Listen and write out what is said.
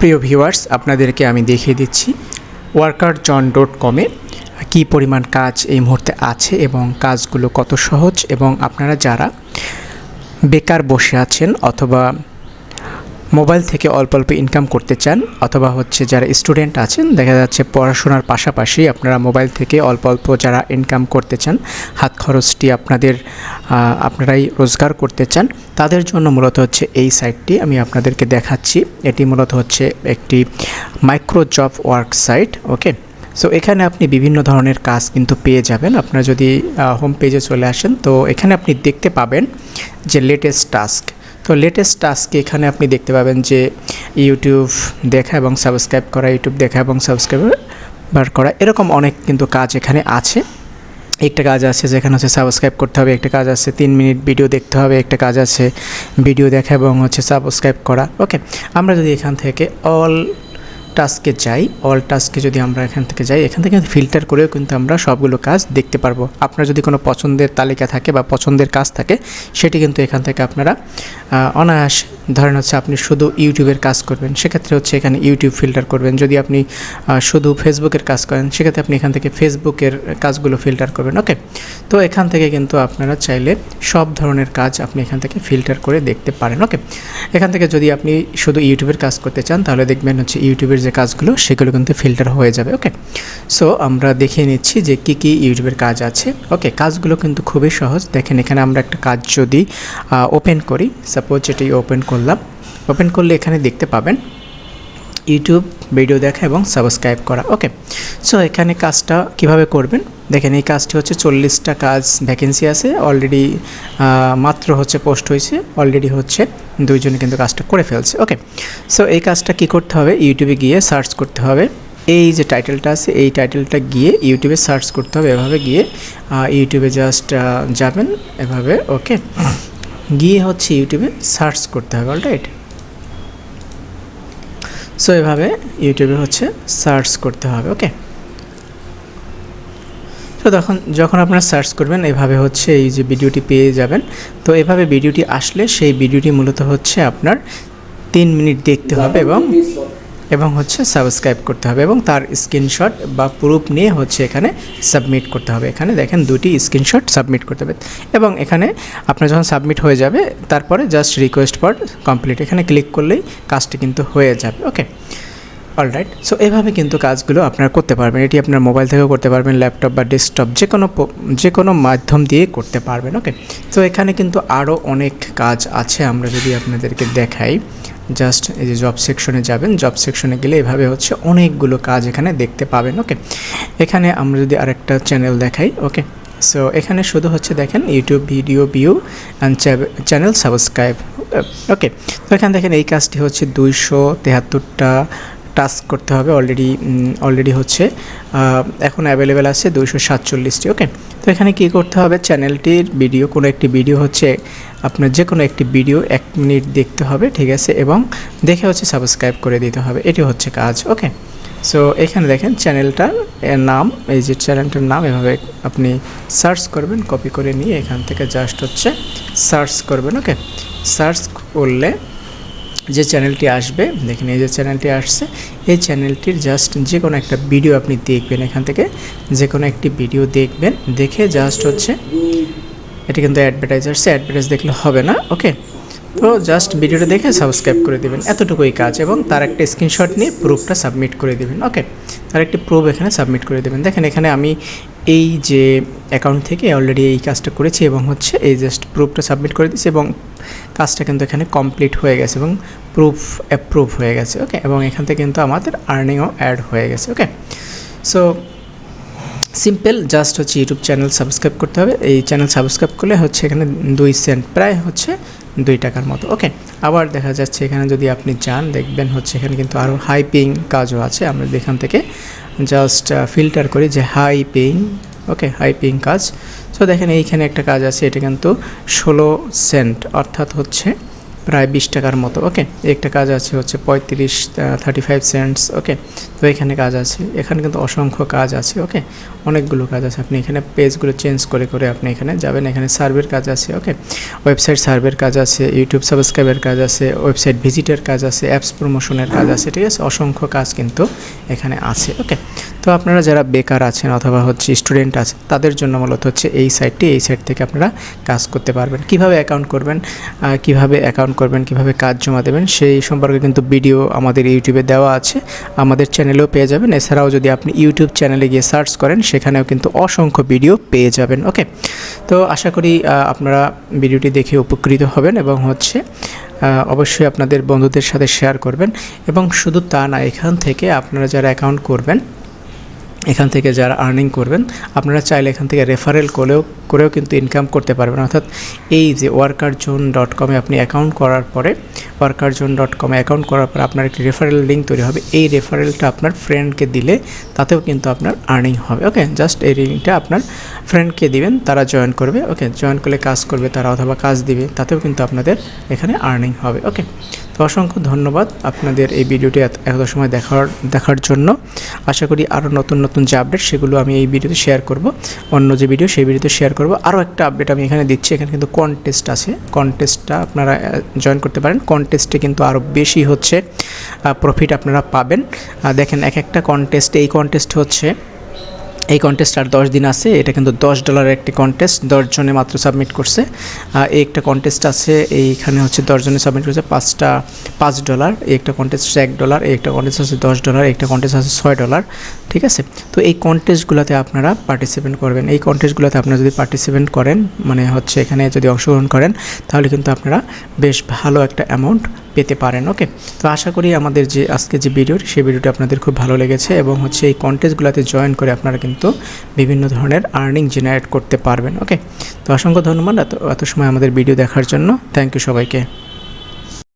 প্রিয় ভিউয়ার্স, আপনাদেরকে আমি দেখিয়ে দিচ্ছি workerjon.com-এ কী পরিমাণ কাজ এই মুহূর্তে আছে এবং কাজগুলো কত সহজ। এবং আপনারা যারা বেকার বসে আছেন অথবা মোবাইল থেকে অল্প অল্প ইনকাম করতে চান অথবা যারা স্টুডেন্ট আছেন, দেখা যাচ্ছে পড়াশোনার পাশাপাশি আপনারা মোবাইল থেকে অল্প অল্প যারা ইনকাম করতে চান, হাত খরচটি আপনারাই রোজগার করতে চান, তাদের জন্য মূলত এই সাইটটি আমি আপনাদেরকে দেখাচ্ছি। এটি মূলত একটি মাইক্রো জব ওয়ার্ক সাইট। ওকে, সো এখানে আপনি বিভিন্ন ধরনের কাজ কিন্তু পেয়ে যাবেন। আপনারা যদি হোম পেজে চলে আসেন তো এখানে আপনি দেখতে পাবেন যে লেটেস্ট টাস্ক। তো লেটেস্ট টাস্কে এখানে আপনি দেখতে পাবেন যে ইউটিউব দেখা এবং সাবস্ক্রাইব করা, ইউটিউব দেখা এবং সাবস্ক্রাইবার করা, এরকম অনেক কিন্তু কাজ এখানে আছে। একটা কাজ আছে যেখানে সাবস্ক্রাইব করতে হবে, একটা কাজ আছে 3 মিনিট ভিডিও দেখতে হবে, একটা কাজ আছে ভিডিও দেখা এবং সাবস্ক্রাইব করা। ওকে, আমরা যদি এখান থেকে অল টাস্কে যদি আমরা এখান থেকে ফিল্টার করেও কিন্তু আমরা সবগুলো কাজ দেখতে পারবো। আপনার যদি কোনো পছন্দের তালিকা থাকে বা পছন্দের কাজ থাকে, সেটি কিন্তু এখান থেকে আপনারা অনায়াস, ধরেন আপনি শুধু ইউটিউবের কাজ করবেন, সেক্ষেত্রে এখানে ইউটিউব ফিল্টার করবেন। যদি আপনি শুধু ফেসবুকের কাজ করেন, সেক্ষেত্রে আপনি এখান থেকে ফেসবুকের কাজগুলো ফিল্টার করবেন। ওকে, তো এখান থেকে কিন্তু আপনারা চাইলে সব ধরনের কাজ আপনি এখান থেকে ফিল্টার করে দেখতে পারেন। ওকে, এখান থেকে যদি আপনি শুধু ইউটিউবের কাজ করতে চান, তাহলে দেখবেন ইউটিউবের যে কাজগুলো সেগুলো কিন্তু ফিল্টার হয়ে যাবে। ওকে, সো আমরা দেখিয়ে নিচ্ছি যে কী ইউটিউবের কাজ আছে। ওকে, কাজগুলো কিন্তু খুবই সহজ। দেখেন, এখানে আমরা একটা কাজ যদি ওপেন করি, সাপোজ এটি ওপেন করলাম, ওপেন করলে এখানে দেখতে পাবেন ইউটিউব ভিডিও দেখা এবং সাবস্ক্রাইব করা। ওকে, সো এখানে কাজটা কিভাবে করবেন দেখেন। এই কাজটি 40টা কাজ ভ্যাকেন্সি আছে অলরেডি, মাত্র পোস্ট হয়েছে অলরেডি, 2জনে কিন্তু কাজটা করে ফেলছে। ওকে, সো এই কাজটা কি করতে হবে, ইউটিউবে গিয়ে সার্চ করতে হবে। এই যে টাইটেলটা আছে, এই টাইটেলটা গিয়ে ইউটিউবে সার্চ করতে হবে। এভাবে গিয়ে ইউটিউবে জাস্ট যাবেন এভাবে। ওকে, গিয়ে ইউটিউবে সার্চ করতে হবে। অলরাইট, সো এভাবে ইউটিউবে সার্চ করতে হবে। ওকে, তো যখন আপনারা সার্চ করবেন, এভাবে এই যে ভিডিওটি পেয়ে যাবেন। তো এভাবে ভিডিওটি আসলে সেই ভিডিওটি মূলত আপনার 3 মিনিট দেখতে হবে এবং সাবস্ক্রাইব করতে হবে এবং তার স্ক্রিনশট বা প্রুফ নিয়ে এখানে সাবমিট করতে হবে। এখানে দেখেন 2টি স্ক্রিনশট সাবমিট করতে হবে এবং এখানে আপনার যখন সাবমিট হয়ে যাবে, তারপরে জাস্ট রিকোয়েস্ট ফর কমপ্লিট এখানে ক্লিক করলেই কাজটি কিন্তু হয়ে যাবে। ওকে, অলরাইট, সো এভাবে কিন্তু কাজগুলো আপনারা করতে পারবেন। এটি আপনার মোবাইল থেকেও করতে পারবেন, ল্যাপটপ বা ডেস্কটপ, যে কোনো মাধ্যম দিয়ে করতে পারবেন। ওকে, তো এখানে কিন্তু আরও অনেক কাজ আছে। আমরা যদি আপনাদেরকে দেখাই, জাস্ট এই যে জব সেকশনে যাবেন, জব সেকশনে গেলে এভাবে অনেকগুলো কাজ এখানে দেখতে পাবেন। ওকে, এখানে আমরা যদি আরেকটা চ্যানেল দেখাই। ওকে, সো এখানে শুধু দেখেন YouTube video view and channel subscribe. Okay, তো এখানে দেখেন এই কাজটি 273টা টাস্ক করতে হবে। অলরেডি এখন অ্যাভেলেবেল আছে 247টি। ওকে, তো এখানে কি করতে হবে, চ্যানেলটির ভিডিও, কোনো একটি ভিডিও আপনার যে কোনো একটি ভিডিও 1 মিনিট দেখতে হবে, ঠিক আছে, এবং দেখে সাবস্ক্রাইব করে দিতে হবে। এটি কাজ। ওকে, সো এখানে দেখেন চ্যানেলটার নাম, এই যে চ্যানেলটার নাম, এভাবে আপনি সার্চ করবেন, কপি করে নিয়ে এখান থেকে জাস্ট সার্চ করবেন। ওকে, সার্চ করলে যে চ্যানেলটি আসবে, দেখেন এই যে চ্যানেলটি আসছে, এই চ্যানেলটির জাস্ট যে কোনো একটা ভিডিও আপনি দেখবেন। এখান থেকে যে কোনো একটি ভিডিও দেখবেন, দেখে জাস্ট এটা কিন্তু অ্যাডভার্টাইজ দেখলে হবে না। ওকে, তো জাস্ট ভিডিওটা দেখে সাবস্ক্রাইব করে দেবেন, এতটুকুই কাজ, এবং তার একটা স্ক্রিনশট নিয়ে প্রুফটা সাবমিট করে দেবেন। ওকে, তার একটি প্রুফ এখানে সাবমিট করে দেবেন। দেখেন এখানে আমি এই যে অ্যাকাউন্ট থেকে অলরেডি এই কাজটা করেছি এবং এই জাস্ট প্রুফটা সাবমিট করে দিয়েছি এবং কাজটা কিন্তু এখানে কমপ্লিট হয়ে গেছে এবং প্রুফ অ্যাপ্রুভ হয়ে গেছে। ওকে, এবং এখান থেকে কিন্তু আমাদের আর্নিংও অ্যাড হয়ে গেছে। Okay, so simple, just YouTube channel subscribe করতে হবে। এই চ্যানেল সাবস্ক্রাইব করলে এখানে 2 সেন্ট, প্রায় 2 টাকার মতো। ওকে, আবার দেখা যাচ্ছে এখানে যদি আপনি চান, দেখবেন এখানে কিন্তু আরও হাই পেইং কাজও আছে। আমরা এখান থেকে জাস্ট ফিল্টার করি যে হাই পেইং। ওকে, হাই পেইং কাজ। সো দেখেন এইখানে একটা কাজ আছে, এটা কিন্তু 16 সেন্ট, অর্থাৎ প্রায় 20 টাকার মতো। ওকে, একটা কাজ আছে হচ্ছে 35 সেন্টস। ওকে, তো এখানে কাজ আছে, এখানে কিন্তু অসংখ্য কাজ আছে। ওকে, অনেকগুলো কাজ আছে। আপনি এখানে পেজগুলো চেঞ্জ করে করে আপনি এখানে যাবেন। এখানে সার্ভের কাজ আছে। ওকে, ওয়েবসাইট সার্ভের কাজ আছে, ইউটিউব সাবস্ক্রাইবের কাজ আছে, ওয়েবসাইট ভিজিটের কাজ আছে, অ্যাপস প্রমোশনের কাজ আছে। ঠিক আছে, অসংখ্য কাজ কিন্তু এখানে আছে। ওকে, তো আপনারা যারা বেকার আছেন অথবা হচ্ছে স্টুডেন্ট আছেন তাদের জন্য মূলত হচ্ছে এই সাইট থেকে আপনারা কাজ করতে পারবেন। কিভাবে অ্যাকাউন্ট করবেন, কিভাবে কাজ জমা দেবেন সেই সম্পর্কে কিন্তু ভিডিও আমাদের ইউটিউবে দেওয়া আছে, আমাদের চ্যানেলেও পেয়ে যাবেন। এছাড়াও যদি আপনি ইউটিউব চ্যানেলে গিয়ে সার্চ করেন সেখানেও কিন্তু অসংখ্য ভিডিও পেয়ে যাবেন। ওকে, তো আশা করি আপনারা ভিডিওটি দেখে উপকৃত হবেন এবং হচ্ছে অবশ্যই আপনাদের বন্ধুদের সাথে শেয়ার করবেন। এবং শুধু তা না, এখান থেকে আপনারা যারা অ্যাকাউন্ট করবেন, এখান থেকে যারা আর্নিং করবেন, আপনারা চাইলে এখান থেকে রেফারেল করেও কিন্তু ইনকাম করতে পারবেন। অর্থাৎ এই যে workerzone.com-এ আপনি অ্যাকাউন্ট করার পরে workerzone.com-এ অ্যাকাউন্ট করার পর আপনার একটি রেফারেল লিঙ্ক তৈরি হবে। এই রেফারেলটা আপনার ফ্রেন্ডকে দিলে তাতেও কিন্তু আপনার আর্নিং হবে। ওকে, জাস্ট এই লিঙ্কটা আপনার ফ্রেন্ডকে দিবেন, তারা জয়েন করবে। ওকে, জয়েন করলে কাজ করবে তারা অথবা কাজ দিবে, তাতেও কিন্তু আপনাদের এখানে আর্নিং হবে। ওকে, তো অসংখ্য ধন্যবাদ আপনাদের এই ভিডিওটি এত সময় দেখার জন্য। আশা করি আরও নতুন যে আপডেট সেগুলো আমি এই ভিডিওতে শেয়ার করব, অন্য যে ভিডিও সেই ভিডিওতে শেয়ার করব। আরও একটা আপডেট আমি এখানে দিচ্ছি, এখানে কিন্তু কন্টেস্ট আছে, কন্টেস্টটা আপনারা জয়েন করতে পারেন। কন্টেস্টে কিন্তু আরও বেশি হচ্ছে প্রফিট আপনারা পাবেন। দেখেন একটা কন্টেস্ট, এই কন্টেস্ট হচ্ছে এই কন্টেস্ট আর 10 দিন আছে। এটা কিন্তু $10 একটি কন্টেস্ট, 10 জনে মাত্র সাবমিট করছে। এই একটা কন্টেস্ট আছে, এইখানে হচ্ছে 10 জনে সাবমিট করছে, $5। এই একটা কন্টেস্ট হচ্ছে $1, এই একটা কন্টেস্ট আছে $10, একটা কন্টেস্ট আছে $6। ঠিক আছে, তো এই কন্টেস্টগুলোতে আপনারা পার্টিসিপেট করবেন। এই কন্টেস্টগুলোতে আপনারা যদি পার্টিসিপেট করেন, মানে হচ্ছে এখানে যদি অংশগ্রহণ করেন, তাহলে কিন্তু আপনারা বেশ ভালো একটা অ্যামাউন্ট পেতে পারেন। ওকে, তো আশা করি আমাদের যে আজকে যে ভিডিওটি সেই ভিডিওটি আপনাদের খুব ভালো লেগেছে এবং হচ্ছে এই কন্টেস্টগুলোতে জয়েন করে আপনারা কিন্তু বিভিন্ন ধরনের আর্নিং জেনারেট করতে পারবেন। ওকে, তো অসংখ্য ধন্যবাদ এত সময় আমাদের ভিডিও দেখার জন্য। থ্যাংক ইউ সবাইকে।